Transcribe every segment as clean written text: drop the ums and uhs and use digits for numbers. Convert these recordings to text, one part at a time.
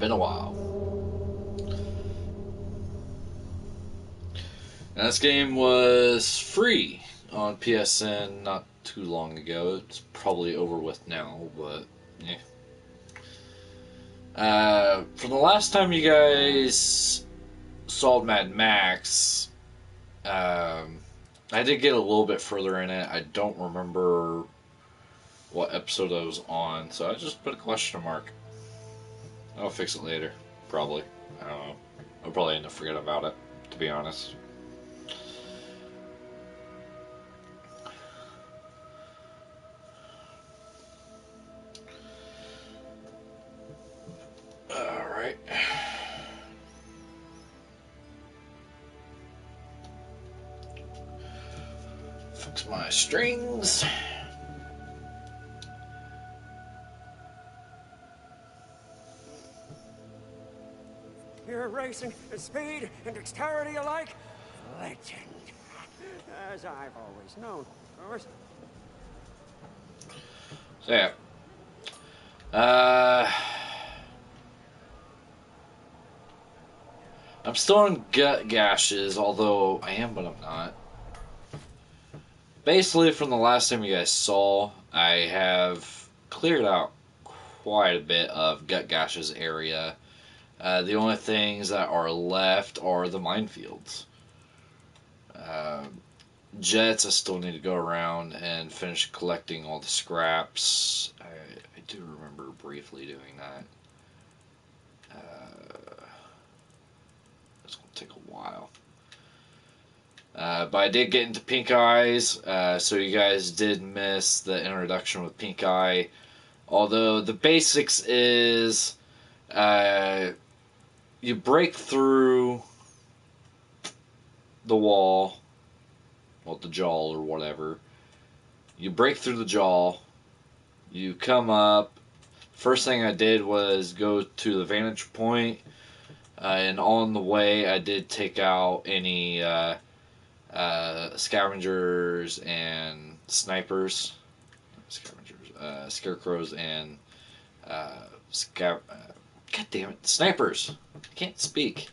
Been a while. And this game was free on PSN not too long ago. It's probably over with now, but yeah. From the last time you guys saw Mad Max, I did get a little bit further in it. I don't remember what episode I was on, so I just put a question mark. I'll fix it later, probably. I don't know. I'll probably end up forgetting about it, to be honest. Alright. Fix my strings. You're racing at speed and dexterity alike. Legend. As I've always known, of course. So yeah. I'm still on gut gashes, although I am, but I'm not. Basically, from the last time you guys saw, I have cleared out quite a bit of gut gashes area. The only things that are left are the minefields. Jets, I still need to go around and finish collecting all the scraps. I do remember briefly doing that. It's going to take a while. But I did get into Pink Eyes, so you guys did miss the introduction with Pink Eye. Although the basics is you break through the wall, well, the jaw or whatever. You break through the jaw, you come up. First thing I did was go to the vantage point, and on the way I did take out any scavengers and snipers. Scarecrows and God damn it, snipers. I can't speak.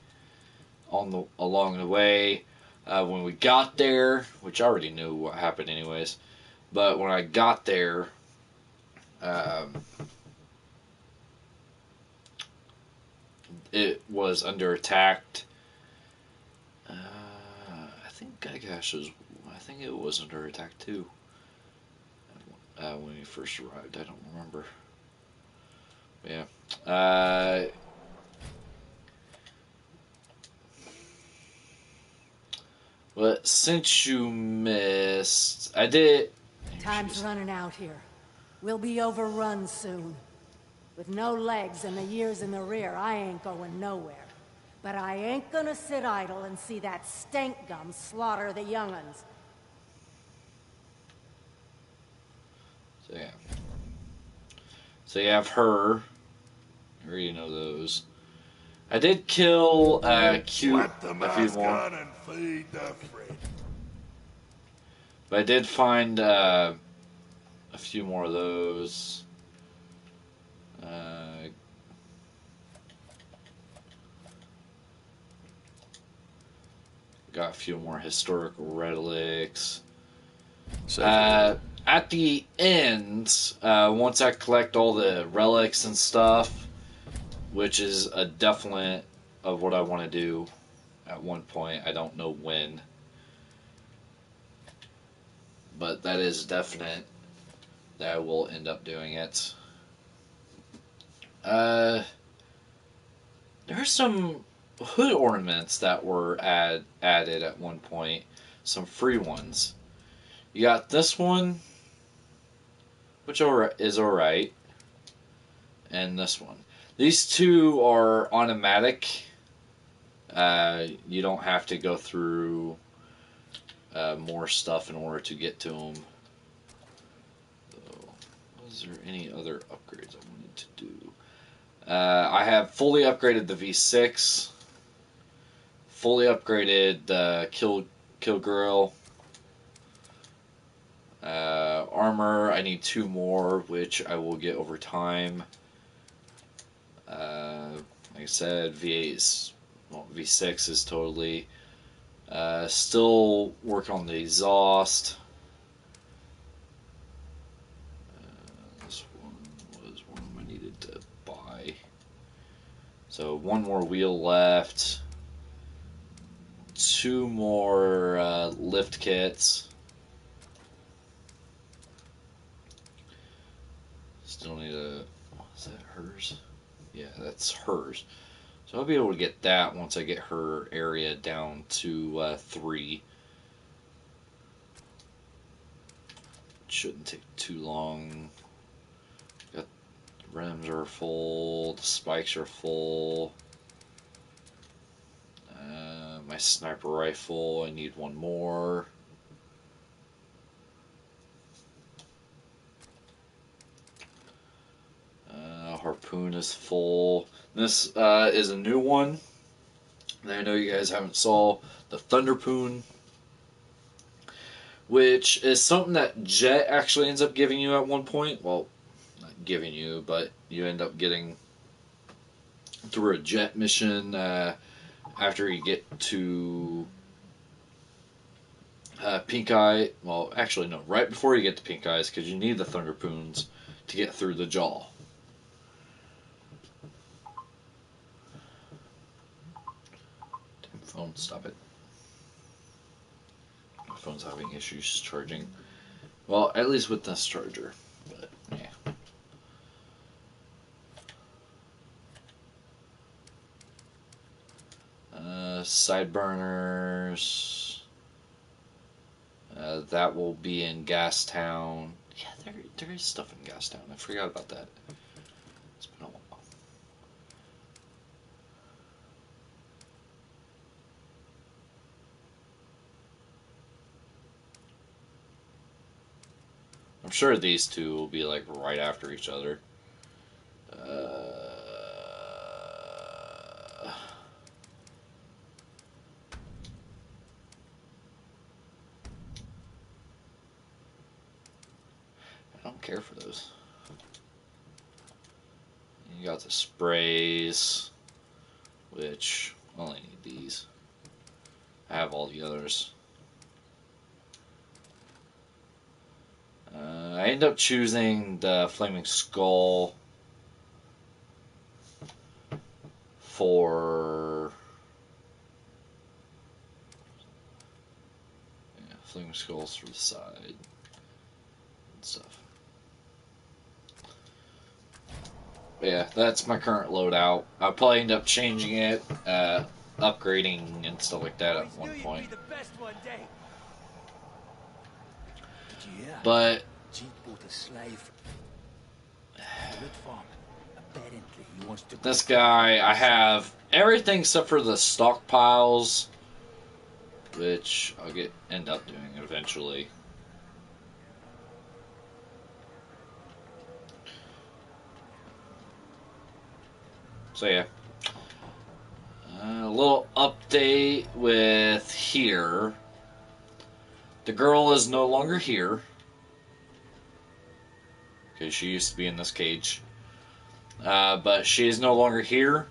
Along the way, when we got there, which I already knew what happened anyways, but when I got there, it was under attack. I think it was under attack too. When we first arrived, I don't remember. Yeah. But since you missed, I did. Time's running out here. We'll be overrun soon. With no legs and the years in the rear, I ain't going nowhere. But I ain't gonna sit idle and see that stank gum slaughter the young'uns. So yeah. So you have her. I already know those. I did kill Q a few more. And feed the fridge. But I did find a few more of those. Got a few more historical relics. At the end, once I collect all the relics and stuff, which is a definite of what I want to do at one point. I don't know when. But that is definite that I will end up doing it. There are some hood ornaments that were added at one point. Some free ones. You got this one, which is alright. And this one. These two are automatic. You don't have to go through more stuff in order to get to them. So, was there any other upgrades I wanted to do? I have fully upgraded the V6. Fully upgraded the Kill Girl. Armor, I need 2 more, which I will get over time. Like I said, V8 is, well, V6 is totally still working on the exhaust. This one was one I needed to buy. So one more wheel left. Two more lift kits. Still need a. Is that hers? Yeah, that's hers. So I'll be able to get that once I get her area down to 3. Shouldn't take too long. Got the rims are full, the spikes are full. My sniper rifle, I need one more. Harpoon is full. This is a new one. I know you guys haven't saw the Thunderpoon, which is something that Jet actually ends up giving you at one point. Well, not giving you, but you end up getting through a Jet mission after you get to Pink Eye. Well, actually, no, right before you get to Pink Eyes, because you need the Thunderpoons to get through the jaw. Damn phone, stop it. My phone's having issues charging. Well, at least with this charger. But, yeah. Side burners. That will be in Gastown. Yeah, there is stuff in Gastown. I forgot about that. It's been a while. I'm sure these two will be like right after each other. I don't care for those. You got the sprays, which I only need these. I have all the others. I end up choosing the Flaming Skull for Flaming Skulls for the side and stuff. But yeah, that's my current loadout. I'll probably end up changing it, upgrading and stuff like that at one point. But this guy, I have everything except for the stockpiles, which I'll end up doing eventually. So yeah, a little update with here. The girl is no longer here because she used to be in this cage, but she is no longer here.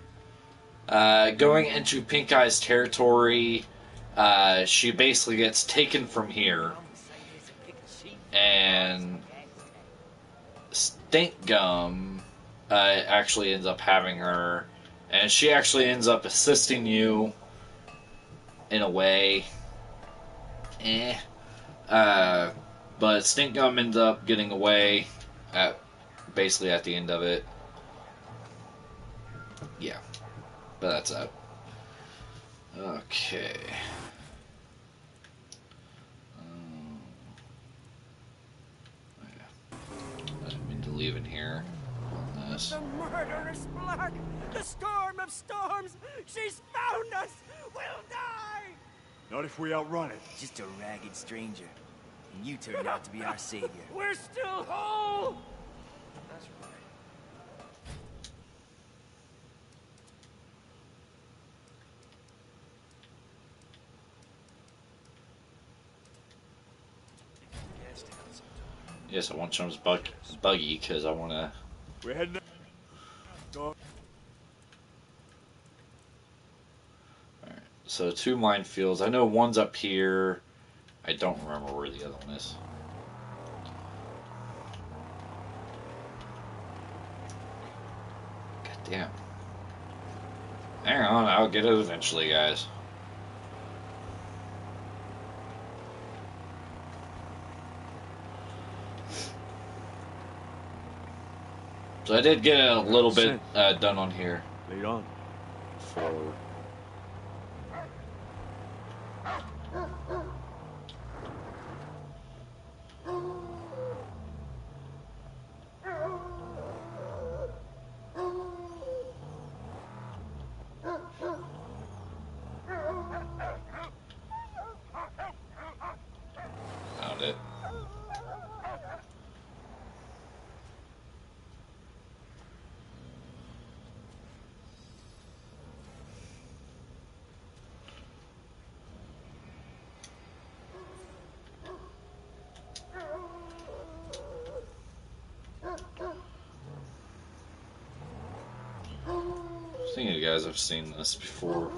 Going into Pink Eye's territory, she basically gets taken from here, and Stink Gum actually ends up having her, and she actually ends up assisting you in a way. But Stink Gum ends up getting away basically at the end of it. Yeah, but that's that. Okay. I didn't mean to leave in here on this. The murderous black! The storm of storms! She's found us! We'll die! Not if we outrun it. Just a ragged stranger. And you turned out to be our savior. We're still whole! That's right. Yes, I want Chum's buggy because I want to. We're heading. Go. So 2 minefields. I know one's up here. I don't remember where the other one is. God damn. Hang on, I'll get it eventually, guys. So I did get a little bit done on here. Lead on. For found it. I think you guys have seen this before.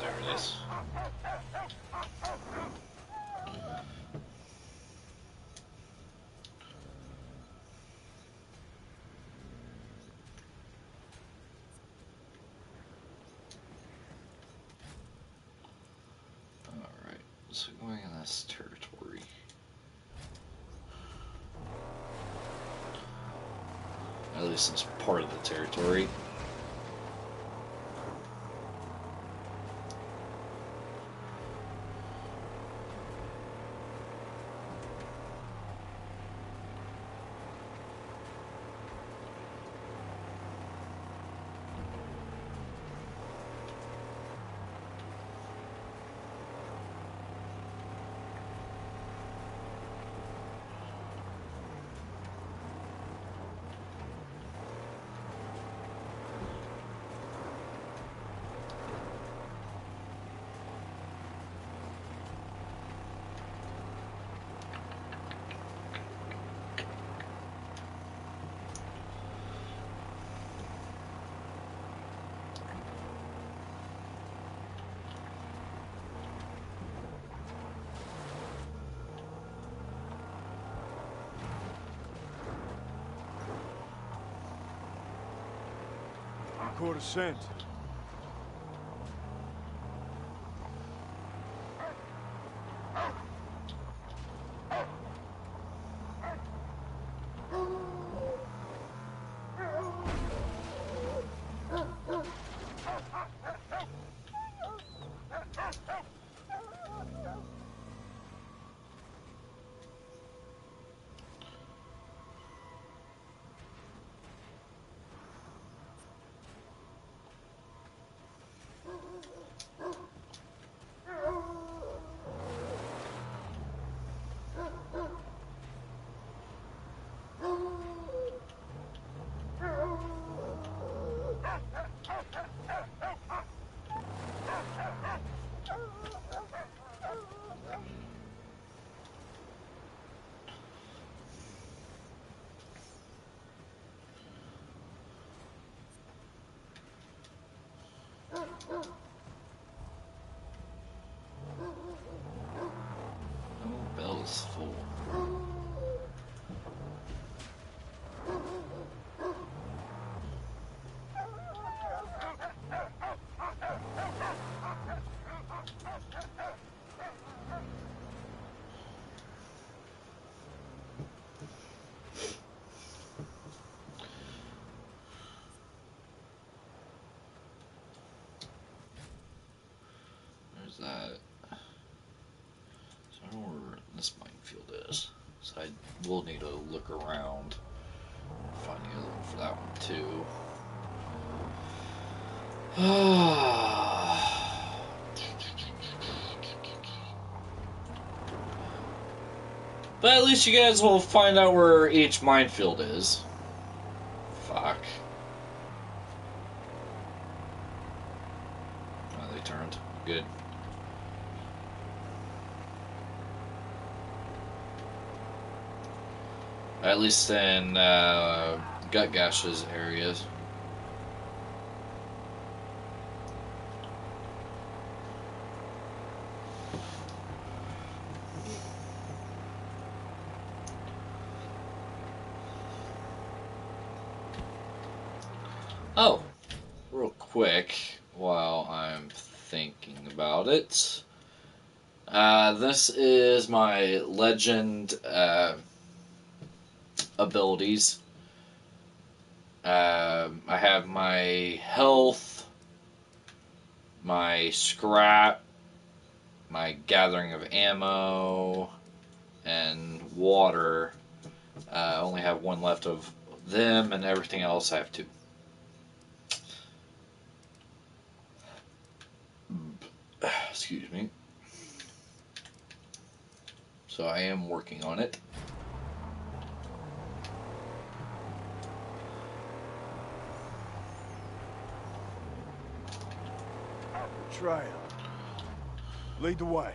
There it is. Alright, so going in this territory. At least it's part of the territory. Caught a scent. Oh, bell's full. There's that. So I don't know where this minefield is. So I will need to look around. Find the other one for that one too. But at least you guys will find out where each minefield is. Fuck. Oh, they turned. Good. At least in Gut Gash's areas. Oh, real quick, while I'm thinking about it. This is my legend abilities. I have my health, my scrap, my gathering of ammo, and water. I only have one left of them, and everything else I have two. Excuse me. So I am working on it. Try it. Lead the way.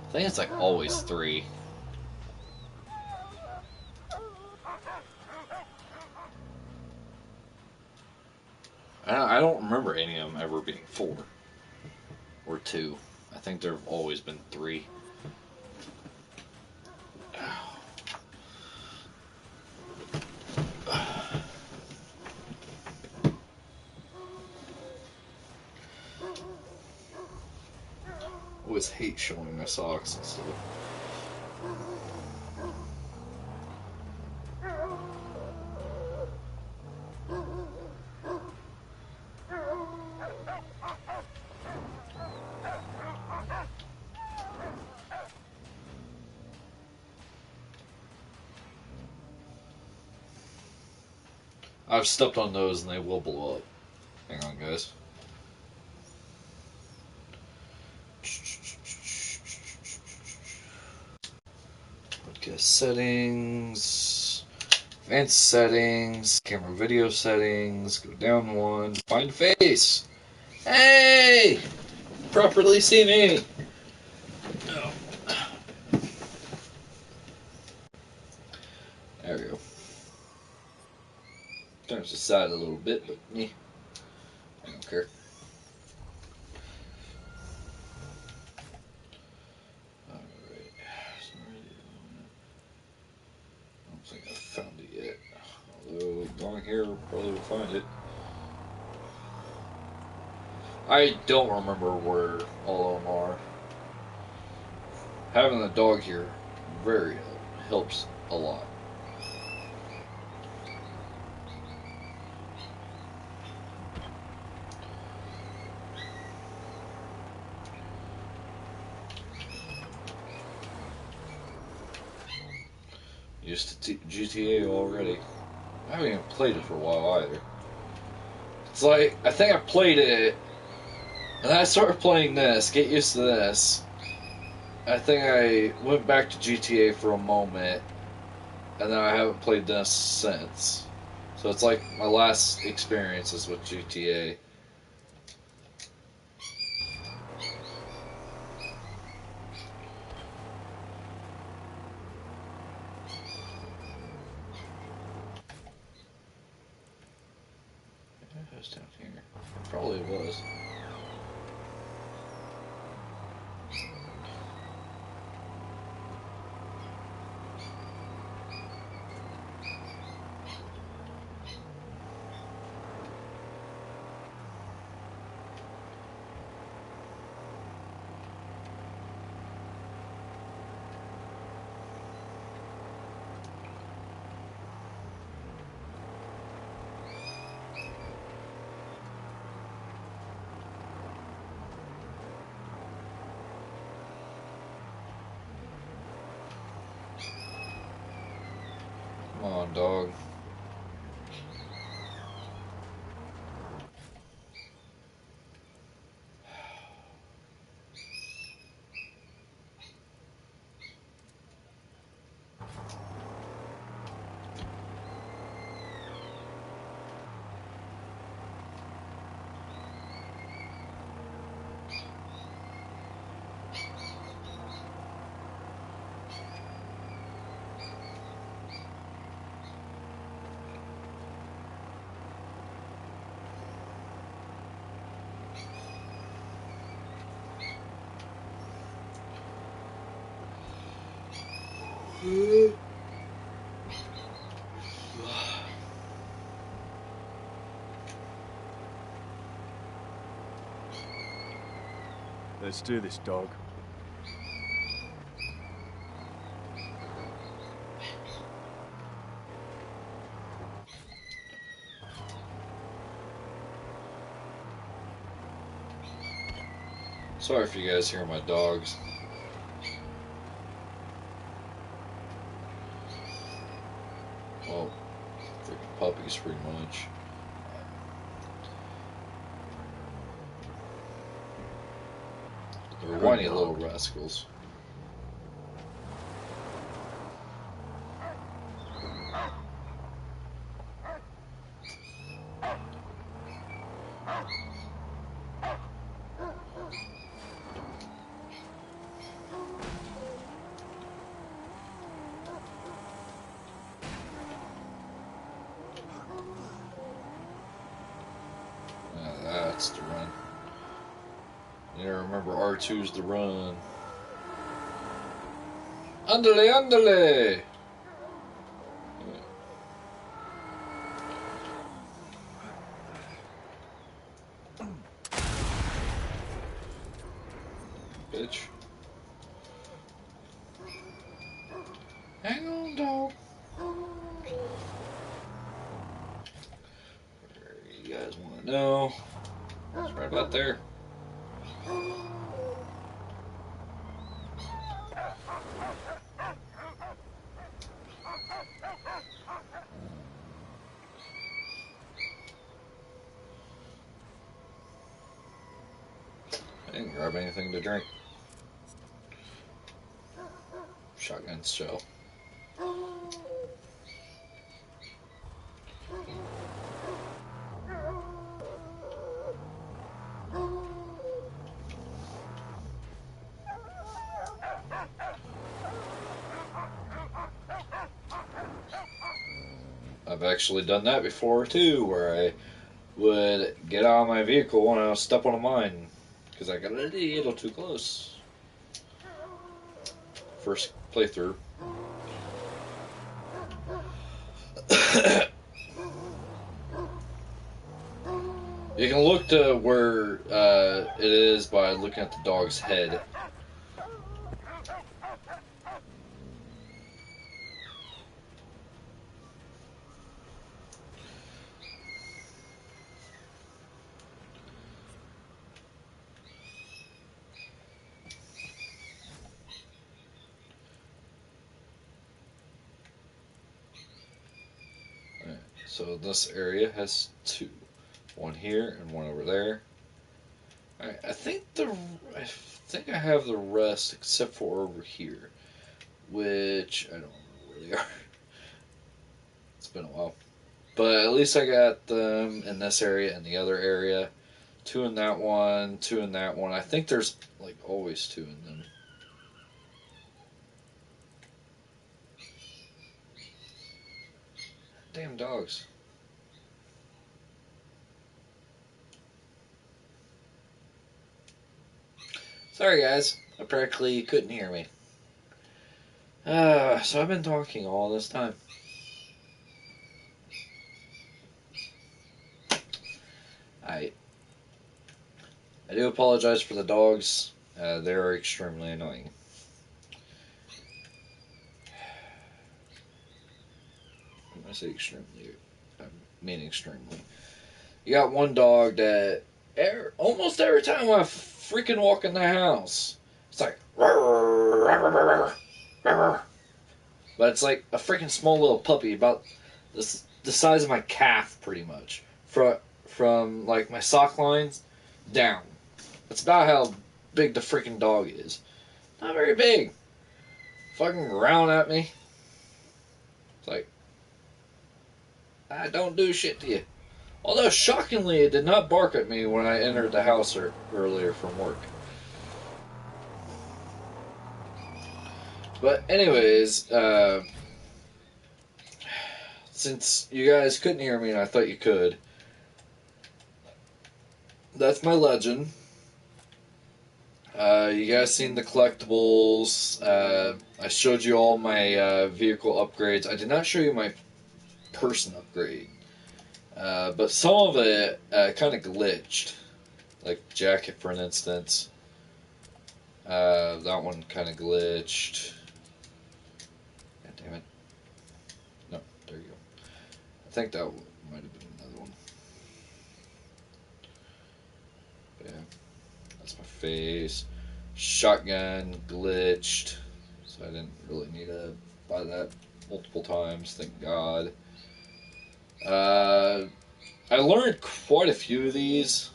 I think it's like always three. I don't remember any of them ever being four or two. I think there have always been three. I always hate showing my socks and stuff. I've stepped on those and they will blow up. Hang on, guys. Podcast settings, advanced settings, camera video settings, go down one, find face. Hey! Properly see me. Oh. There we go. Turns the side a little bit, but me, I don't care. Alright. I don't think I've found it yet. Although, going here, probably will find it. I don't remember where all of them are. Having the dog here very helps a lot. Used to GTA already. I haven't even played it for a while either. It's like, I think I played it, and then I started playing this, get used to this. I think I went back to GTA for a moment, and then I haven't played this since. So it's like my last experiences with GTA. it was down here. Probably was. Come on, dog. Let's do this, dog. Sorry if you guys hear my dogs. Well, freaking puppies, pretty much. They're whiny little rascals. That's the run. You remember R2's the run. Andale, andale! Bitch. Hang on, dog. You guys want to know? It's right about there. I didn't grab anything to drink. Shotgun shell. I've actually done that before too, where I would get out of my vehicle and I would step on a mine because I got a little too close. First playthrough. You can look to where it is by looking at the dog's head. Right, so this area has two. One here and one over there. Alright, I think I have the rest except for over here, which I don't remember where they are. It's been a while, but at least I got them in this area and the other area. Two in that one, two in that one. I think there's like always two in them. Damn dogs. Sorry, guys. Apparently, you couldn't hear me. So I've been talking all this time. I do apologize for the dogs. They are extremely annoying. When I say extremely, I mean extremely. You got one dog that almost every time I freaking walk in the house, it's like, but it's like a freaking small little puppy, about the size of my calf, pretty much, from like my sock lines down. That's about how big the freaking dog is. Not very big. Fucking growling at me. It's like, I don't do shit to you. Although, shockingly, it did not bark at me when I entered the house earlier from work. But anyways, since you guys couldn't hear me and I thought you could, that's my legend. You guys seen the collectibles. I showed you all my vehicle upgrades. I did not show you my person upgrade. But some of it kind of glitched. Like jacket, for an instance. That one kind of glitched. God damn it. No, there you go. I think that might have been another one. Yeah, that's my face. Shotgun glitched, so I didn't really need to buy that multiple times, thank God. I learned quite a few of these.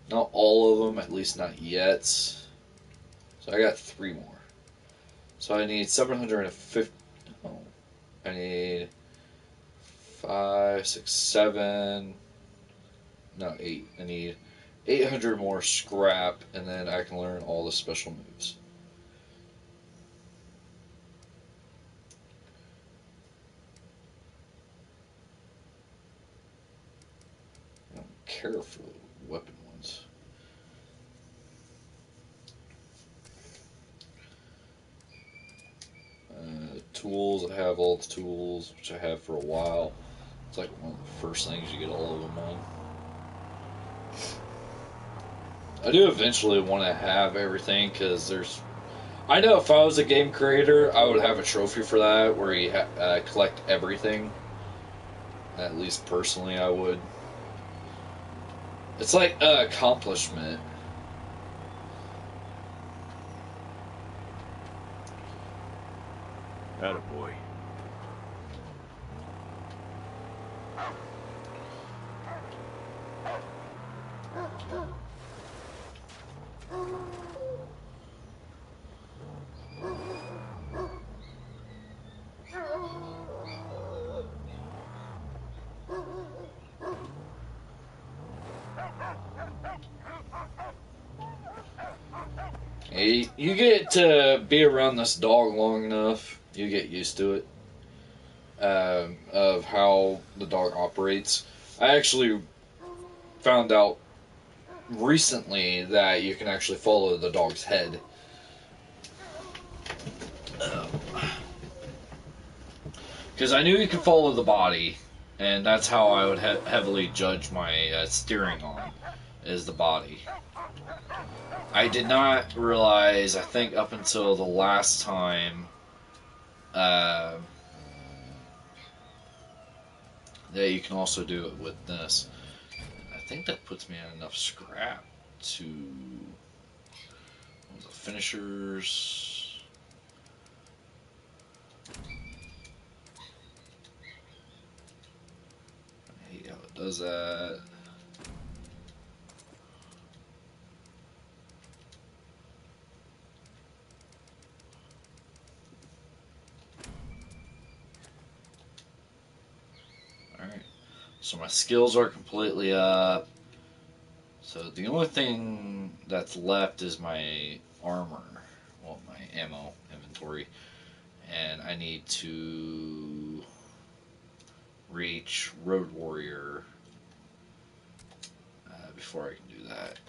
Not all of them, at least not yet. So I got 3 more. So I need 750. Oh, I need 5, 6, 7. No, 8. I need 800 more scrap, and then I can learn all the special moves. I don't care for the weapon ones. Tools, I have all the tools, which I have for a while. It's like one of the first things you get all of them on. I do eventually want to have everything, because there's... I know if I was a game creator, I would have a trophy for that, where you collect everything. At least personally, I would. It's like an accomplishment. Attaboy. Hey, you get to be around this dog long enough, you get used to it. Of how the dog operates. I actually found out recently that you can actually follow the dog's head. Because I knew you could follow the body, and that's how I would heavily judge my steering on, is the body. I did not realize, I think up until the last time, that you can also do it with this. I think that puts me on enough scrap to... What was it, finishers? I hate how it does that. Alright. So my skills are completely up. So the only thing that's left is my armor. Well, my ammo inventory. And I need to reach Road Warrior before I can do that.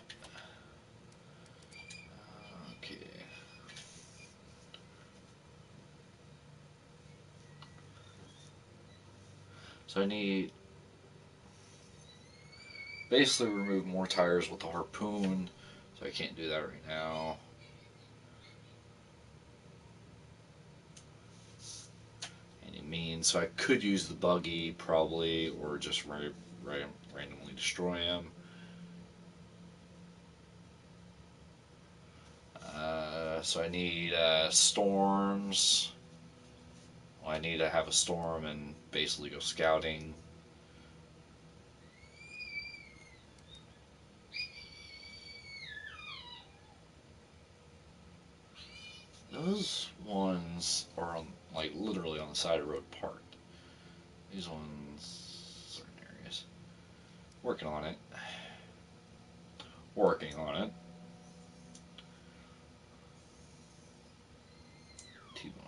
So I need basically remove more tires with the harpoon. So I can't do that right now. Any means. So I could use the buggy probably, or just randomly destroy him. So I need storms. Well, I need to have a storm and basically go scouting. Those ones are on, like, literally on the side of the road parked. These ones, certain areas. Working on it. Working on it. T-boning.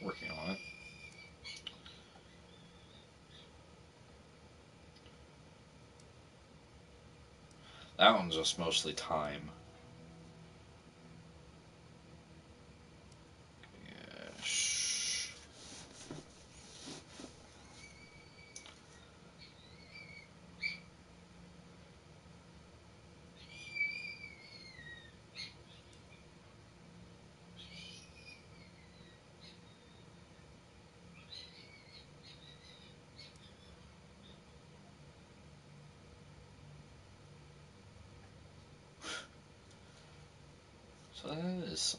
Working on it. That one's just mostly time. Yeah, shh. So that is.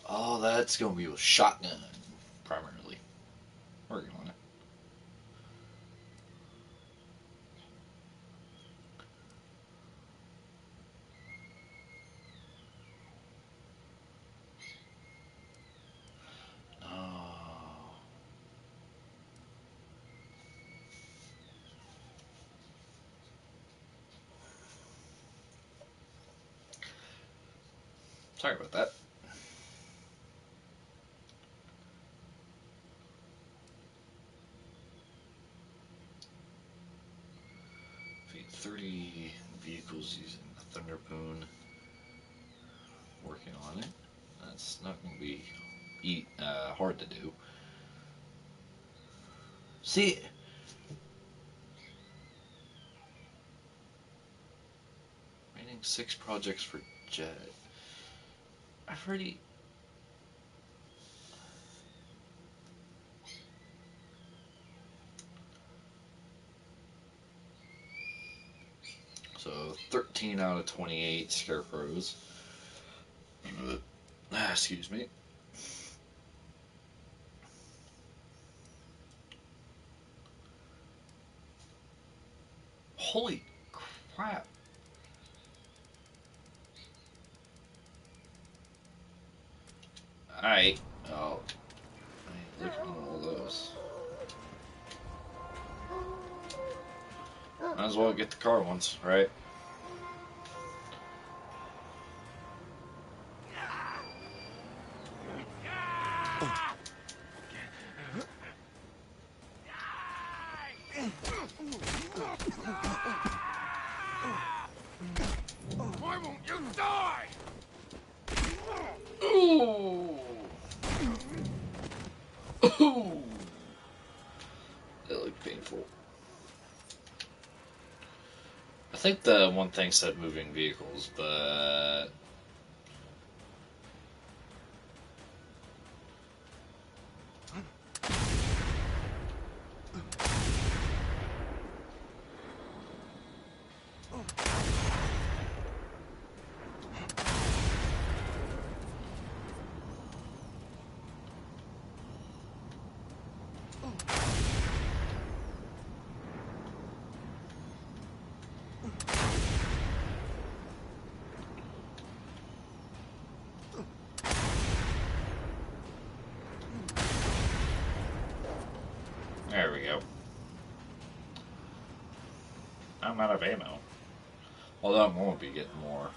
Oh, that's gonna be with shotgun primarily. Working on it. No. Sorry about that. Feed 30 vehicles using the Thunderboon. Working on it. That's not going to be hard to do. See, rating 6 projects for Jet. I've already. So 13 out of 28 scarecrows. Excuse me. Holy crap. Alright. Oh. Look at all those. Might as well get the car once, right? Why won't you die? Ooh. Ooh. That looked painful. I think the one thing said moving vehicles, but there we go. I'm out of ammo. Although I'm going to be getting more.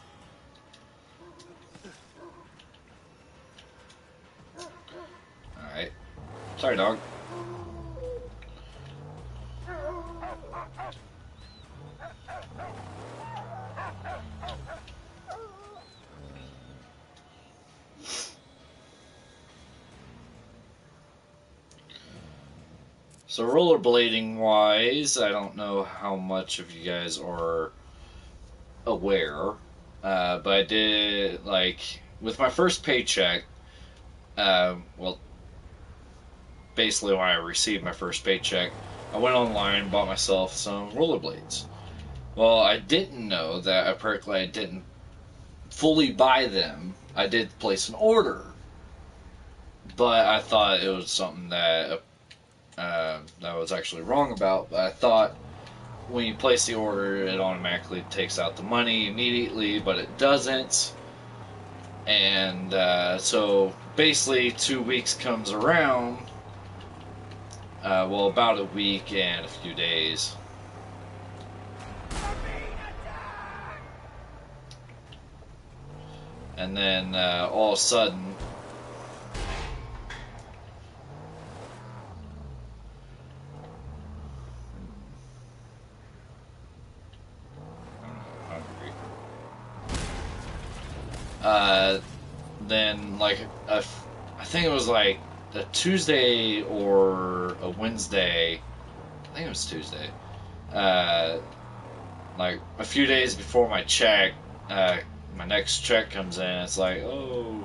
Alright. Sorry, dog. So rollerblading wise, I don't know how much of you guys are aware, but I did, like, with my first paycheck, well, basically when I received my first paycheck, I went online and bought myself some rollerblades. Well, I didn't know that apparently I didn't fully buy them. I did place an order, but I thought it was something that that I was actually wrong about. But I thought when you place the order, it automatically takes out the money immediately, but it doesn't. And so basically, 2 weeks comes around. Well, about a week and a few days. And then all of a sudden, then like I think it was like a Tuesday or a Wednesday. I think it was Tuesday. Like a few days before my check, my next check comes in. It's like, oh,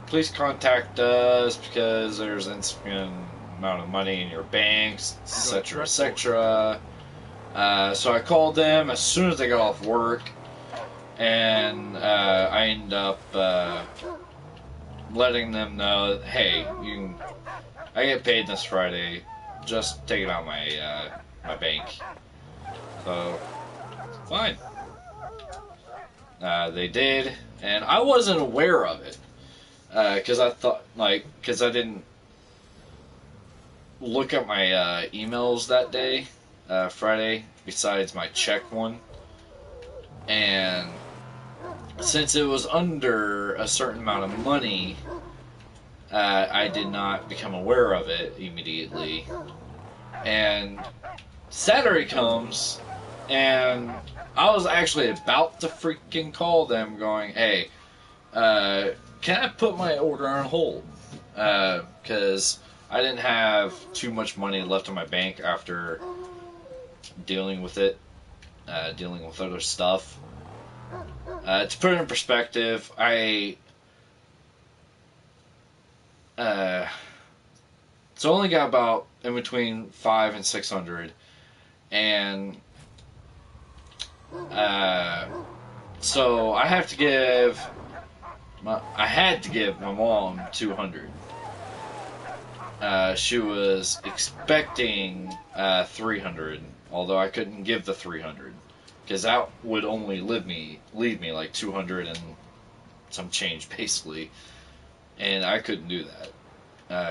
please contact us because there's an insufficient amount of money in your banks, etc., etc. So I called them as soon as I got off work, and I ended up letting them know, hey, I get paid this Friday. Just take it out my my bank. So fine. They did, and I wasn't aware of it because I thought, because I didn't look at my emails that day, Friday, besides my check one. And since it was under a certain amount of money, I did not become aware of it immediately. And Saturday comes, and I was actually about to freaking call them going, hey, can I put my order on hold? Because I didn't have too much money left in my bank after dealing with it, dealing with other stuff. To put it in perspective, so I only got about in between 500 and 600, and so I had to give my mom 200. She was expecting 300, although I couldn't give the 300 because that would only leave me like 200 and some change basically, and I couldn't do that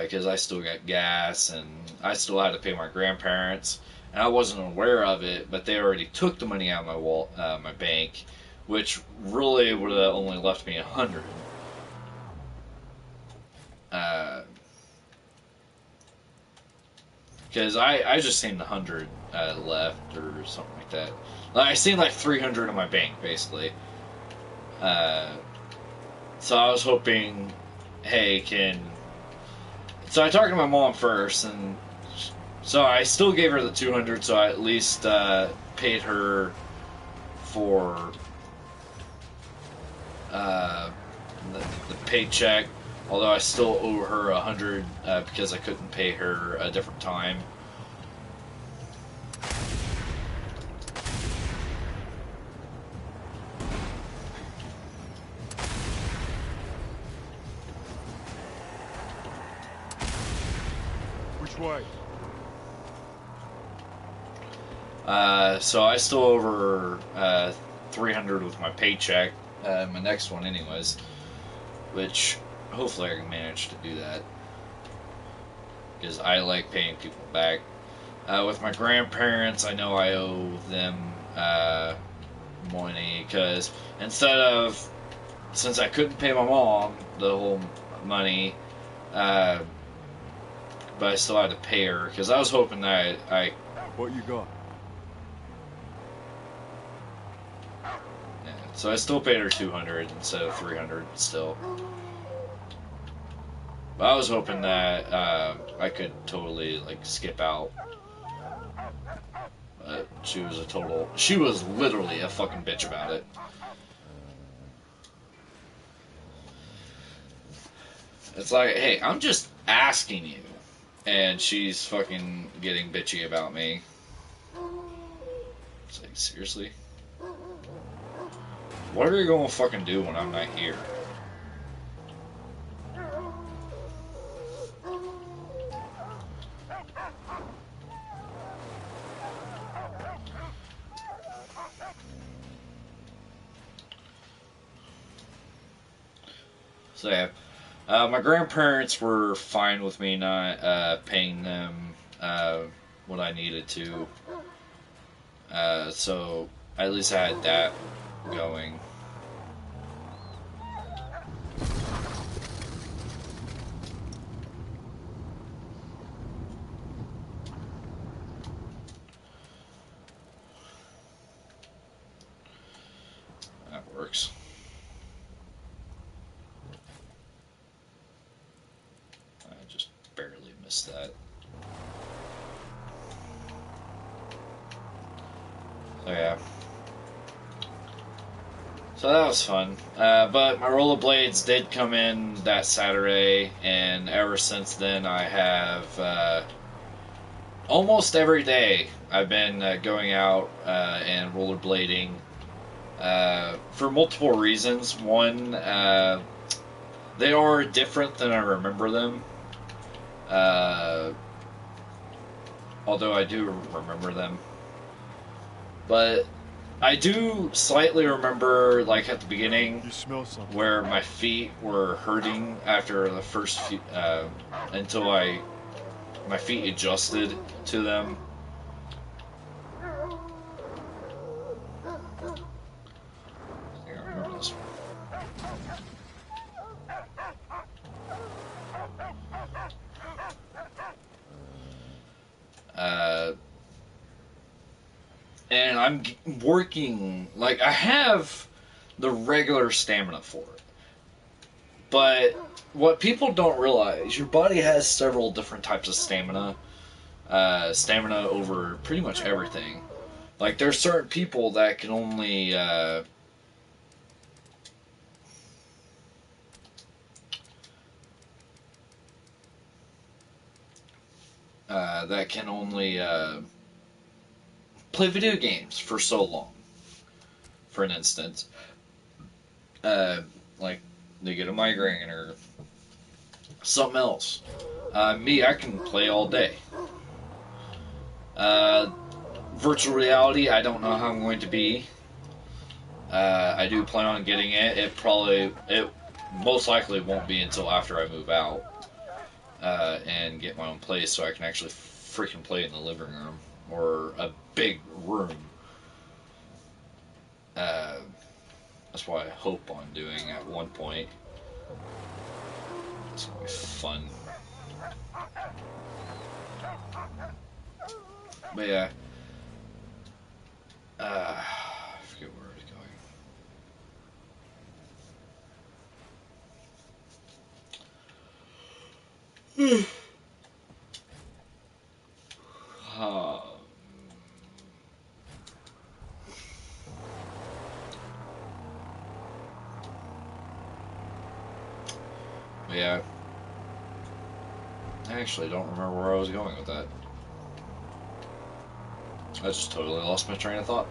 because I still got gas and I still had to pay my grandparents, and I wasn't aware of it, but they already took the money out of my bank, which really would have only left me 100. Because I just seen 100 left or something like that. I seen like 300 in my bank, basically. So I was hoping, hey, So I talked to my mom first, and so I still gave her the 200, so I at least paid her for the paycheck. Although I still owe her 100 because I couldn't pay her a different time. Which way? So I still owe her 300 with my paycheck, my next one anyways, which hopefully I can manage to do that, because I like paying people back. With my grandparents, I know I owe them money because since I couldn't pay my mom the whole money, but I still had to pay her because I was hoping that I What you got? yeah, so I still paid her 200 instead of 300 still. But I was hoping that I could totally like skip out. But she was literally a fucking bitch about it. It's like, hey, I'm just asking you. And she's fucking getting bitchy about me. It's like, seriously? What are you gonna fucking do when I'm not here? So yeah, my grandparents were fine with me not paying them what I needed to. So at least I had that going. That works. I just barely missed that. So yeah. So that was fun. But my rollerblades did come in that Saturday, and ever since then I have almost every day I've been going out and rollerblading for multiple reasons. One, they are different than I remember them. Although I do remember them. But I do slightly remember, like at the beginning, You smell something. where my feet were hurting after the first few, until my feet adjusted to them. I think I remember this one. And I'm working, like, I have the regular stamina for it. But what people don't realize, your body has several different types of stamina. Stamina over pretty much everything. Like, there's certain people that can only play video games for so long. For an instance, uh, like they get a migraine or something else. Me, I can play all day. Virtual reality, I don't know how I'm going to be. I do plan on getting it. It most likely won't be until after I move out and get my own place, so I can actually freaking play in the living room or a big room. That's what I hope on doing at one point. It's gonna be fun. But yeah, I forget where I was going. But yeah, I actually don't remember where I was going with that. I just totally lost my train of thought.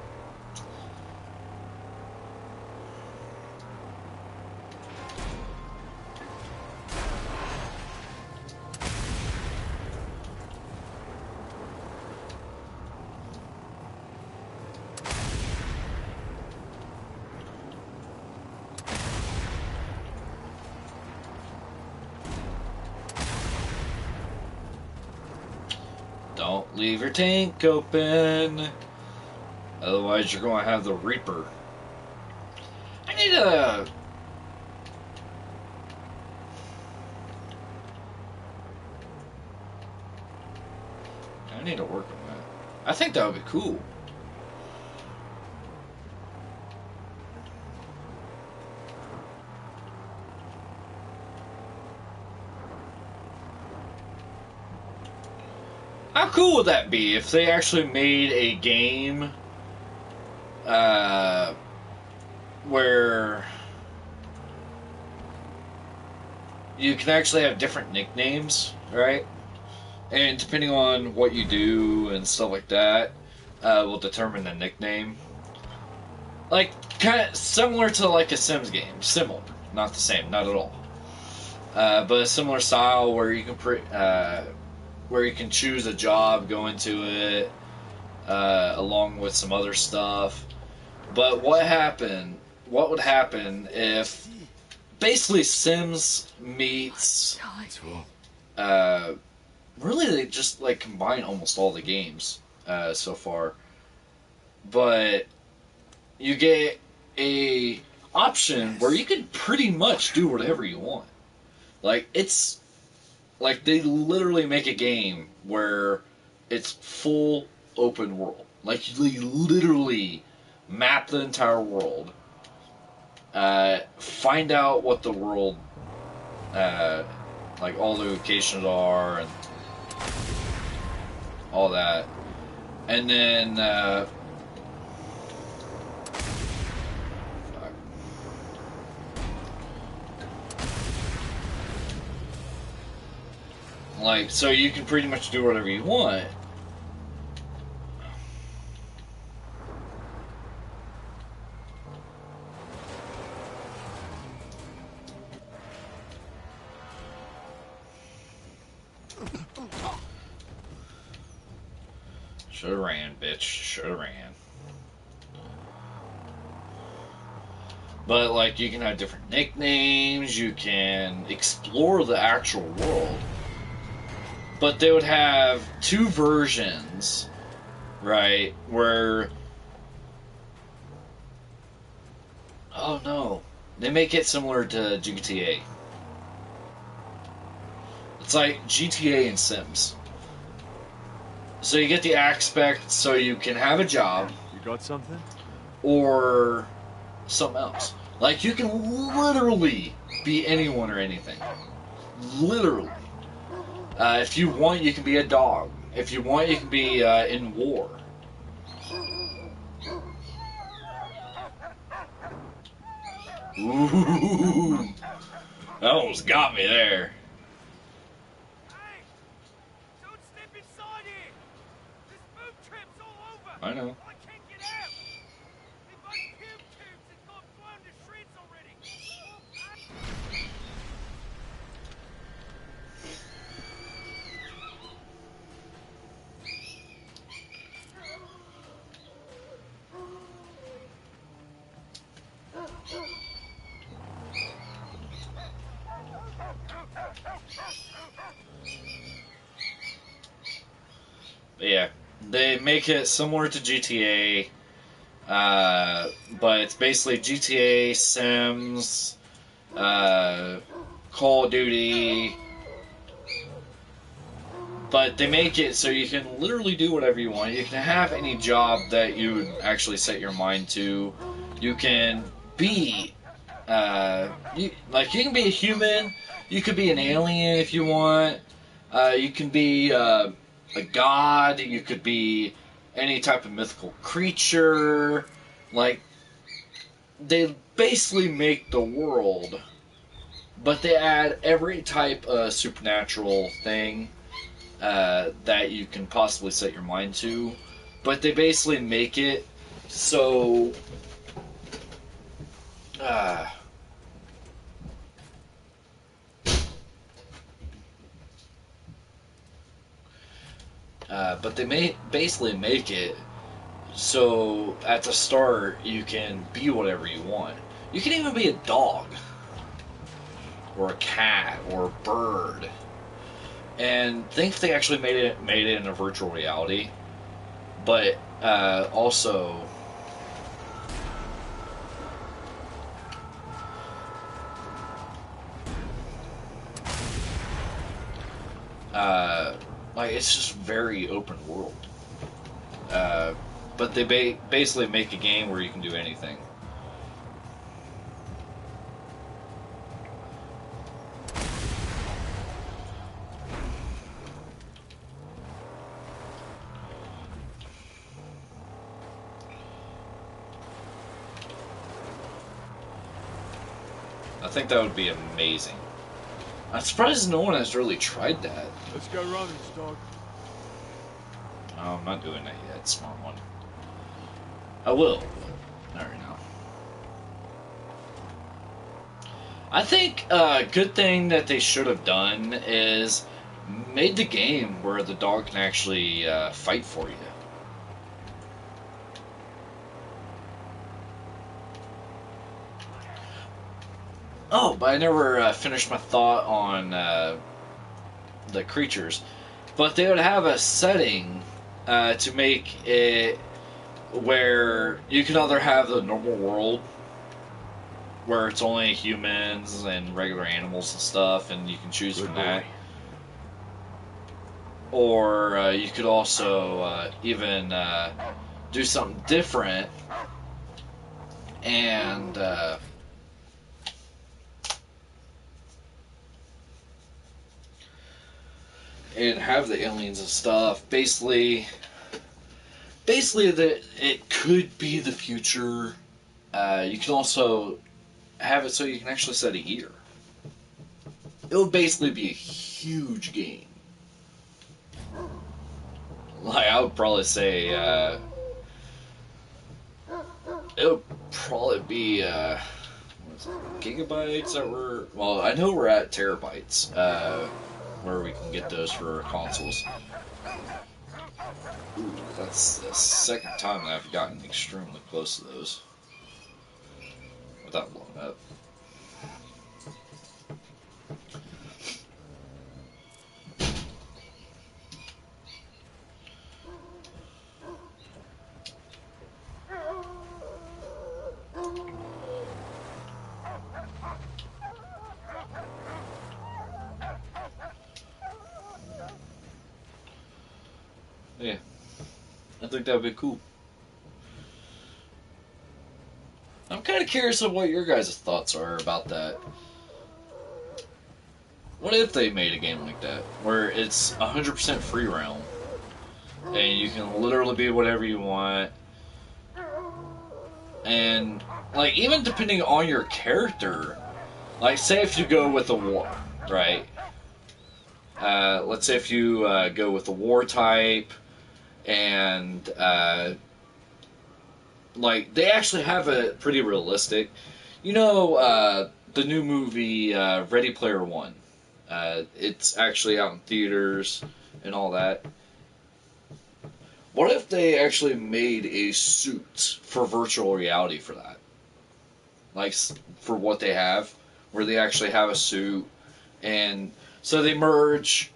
Don't Leave your tank open. Otherwise, you're going to have the Reaper. I need a... I need to work on that. I think that would be cool. How cool would that be if they actually made a game where you can actually have different nicknames, right? And depending on what you do and stuff like that, will determine the nickname. Like, kind of similar to like a Sims game. Similar. Not the same, not at all. But a similar style where you can where you can choose a job, go into it, along with some other stuff. But what would happen if basically Sims meets really they just like combine almost all the games so far. But you get a option where you can pretty much do whatever you want. Like it's like they literally make a game where it's full open world. Like you literally map the entire world. Find out what the world, like all the locations are and all that, and then like so you can pretty much do whatever you want. Shoulda ran, bitch. Shoulda ran. But, like, you can have different nicknames, you can explore the actual world. But they would have two versions, right, where... Oh, no. They make it similar to GTA. It's like GTA and Sims. So you get the aspect so you can have a job. You got something? Or something else. Like, you can literally be anyone or anything. Literally. If you want, you can be a dog. If you want, you can be in war. Ooh. That almost got me there. I know. I can't get out! They've got cube tubes that got blown to shreds already! But yeah, they make it similar to GTA, but it's basically GTA, Sims, Call of Duty, but they make it so you can literally do whatever you want. You can have any job that you would actually set your mind to. You can be, you can be a human, you could be an alien if you want, you can be, a god, you could be any type of mythical creature. Like, they basically make the world, but they add every type of supernatural thing that you can possibly set your mind to. But they basically make it so but they basically make it so at the start you can be whatever you want. You can even be a dog, or a cat, or a bird. and think they actually made it in a virtual reality, but also. Like it's just very open world, but they basically make a game where you can do anything. I think that would be amazing. I'm surprised no one has really tried that. Let's go running, dog. Oh, I'm not doing that yet. Smart one. I will, but not right now. I think a good thing that they should have done is made the game where the dog can actually fight for you. Oh, but I never finished my thought on the creatures. But they would have a setting to make it where you can either have the normal world where it's only humans and regular animals and stuff, and you can choose from that. Or you could also even do something different and have the aliens and stuff. Basically, that it could be the future. You can also have it so you can actually set a year. It would basically be a huge game. Like I would probably say, it would probably be what is it, gigabytes that were. Well, I know we're at terabytes, where we can get those for consoles. Ooh, that's the second time that I've gotten extremely close to those without blowing up. Yeah, I think that would be cool. I'm kind of curious of what your guys' thoughts are about that. What if they made a game like that, where it's 100% free realm, and you can literally be whatever you want, and, like, even depending on your character, like, say if you go with a war, right? Let's say if you go with the war type, and like they actually have it pretty realistic. You know, the new movie Ready Player One. It's actually out in theaters and all that. What if they actually made a suit for virtual reality for that? Like for what they have, where they actually have a suit, and so they merge.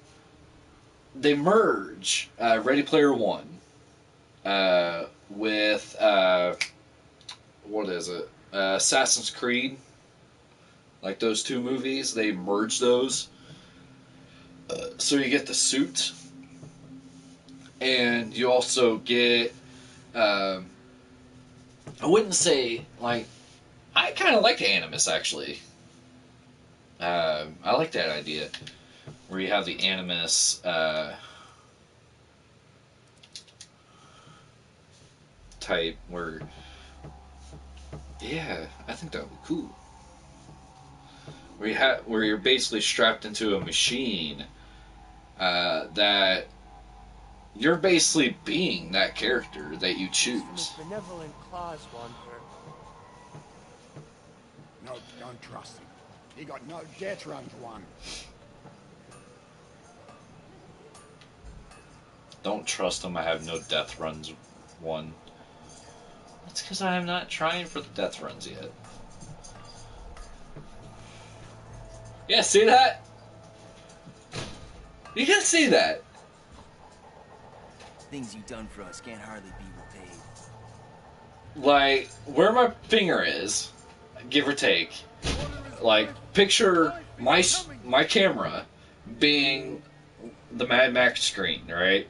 They merge Ready Player One with what is it? Assassin's Creed. Like those two movies, they merge those. So you get the suit, and you also get. I wouldn't say like. I kind of like Animus actually. I like that idea where you have the Animus type where. Yeah, I think that would be cool. Where you're basically strapped into a machine that you're basically being that character that you choose. Benevolent claws wander. No, don't trust him. He got no death runs one. Don't trust him. I have no death runs. One. That's because I am not trying for the death runs yet. Yeah, see that? You can see that. Things you done for us can't hardly be repaid. Like, where my finger is, give or take, like, picture my camera being the Mad Max screen, right?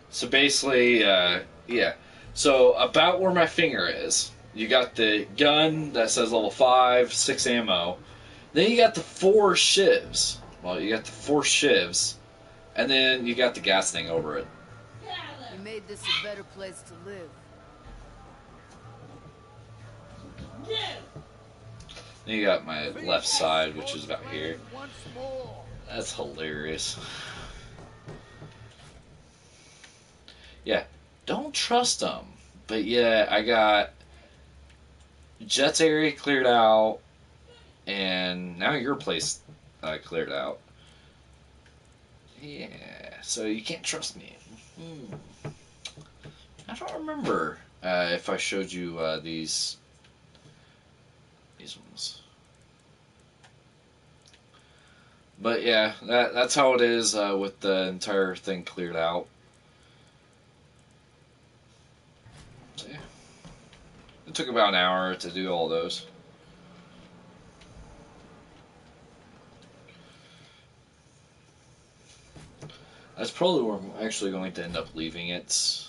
So basically, yeah. So about where my finger is, you got the gun that says level 5, 6 ammo. Then you got the 4 shivs. Well, you got the 4 shivs. And then you got the gas thing over it. You made this a better place to live. Then you got my left side, which is about here. That's hilarious. Yeah, don't trust them. But yeah, I got Jet's area cleared out, and now your place cleared out. Yeah, so you can't trust me. I don't remember if I showed you these ones. But yeah, that's how it is with the entire thing cleared out. So yeah. It took about an hour to do all those. That's probably where I'm actually going to end up leaving it.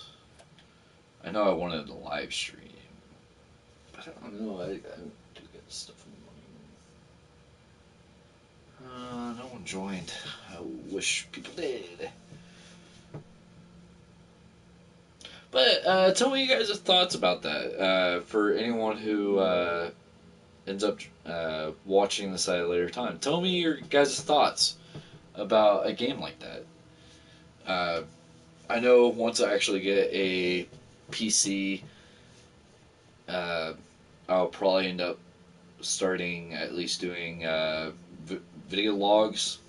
I know I wanted a live stream, but I don't know. I do get stuff in the morning. No one joined. I wish people did. But tell me you guys' thoughts about that. For anyone who ends up watching this at a later time, tell me your guys' thoughts about a game like that. I know once I actually get a PC, I'll probably end up starting at least doing video logs.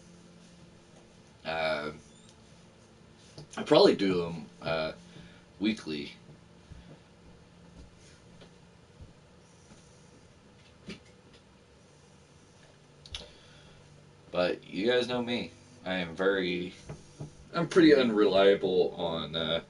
I probably do them weekly. But you guys know me. I'm pretty unreliable on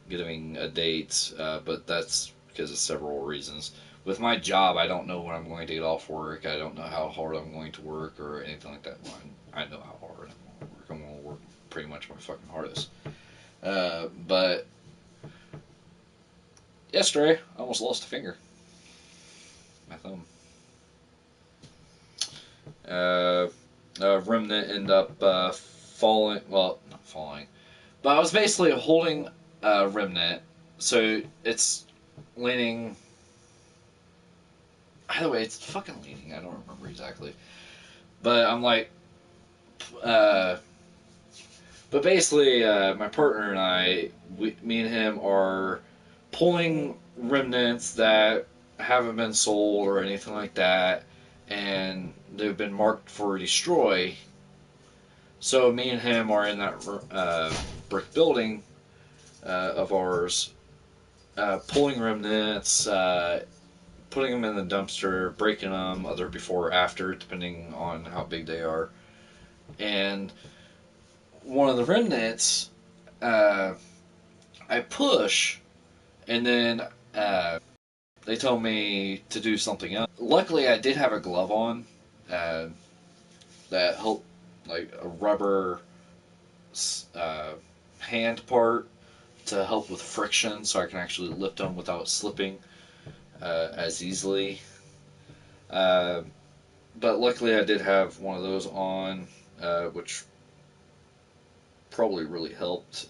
getting a date, but that's because of several reasons. With my job, I don't know when I'm going to get off work. I don't know how hard I'm going to work or anything like that. Well, I know how hard I'm going to work. I'm going to work pretty much my fucking hardest. But yesterday, I almost lost a finger. My thumb. Remnant ended up falling. Well, not falling. But I was basically holding a remnant. So it's leaning. Either way, it's fucking leaning. I don't remember exactly. But I'm like. But basically, my partner and I, me and him, are pulling remnants that haven't been sold or anything like that, and they've been marked for destroy. So me and him are in that brick building of ours, pulling remnants, putting them in the dumpster, breaking them, either before or after, depending on how big they are. And one of the remnants, I push, and then they told me to do something else. Luckily, I did have a glove on that helped, like a rubber hand part to help with friction, so I can actually lift them without slipping as easily. But luckily, I did have one of those on, which probably really helped.